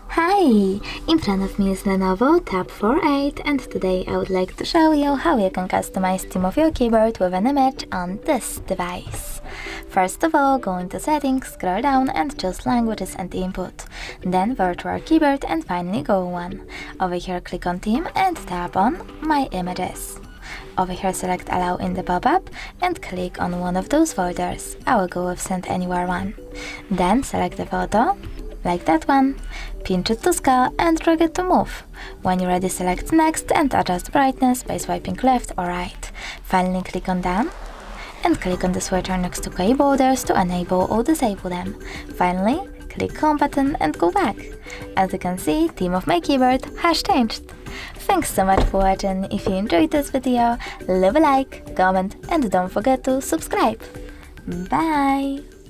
Hi! In front of me is Lenovo TAB 48 and today I would like to show you how you can customize theme of your keyboard with an image on this device. First of all, go into Settings, scroll down and choose Languages and Input. Then Virtual Keyboard and finally Go one. Over here click on Theme and tap on My Images. Over here select Allow in the pop-up and click on one of those folders. I will go with Send Anywhere one. Then select the photo, like that one. Pinch it to scale and drag it to move. When you're ready, select Next and adjust brightness by swiping left or right. Finally click on Done and click on the switcher next to key borders to enable or disable them. Finally, click Home button and go back. As you can see, theme of my keyboard has changed. Thanks so much for watching. If you enjoyed this video, leave a like, comment and don't forget to subscribe. Bye!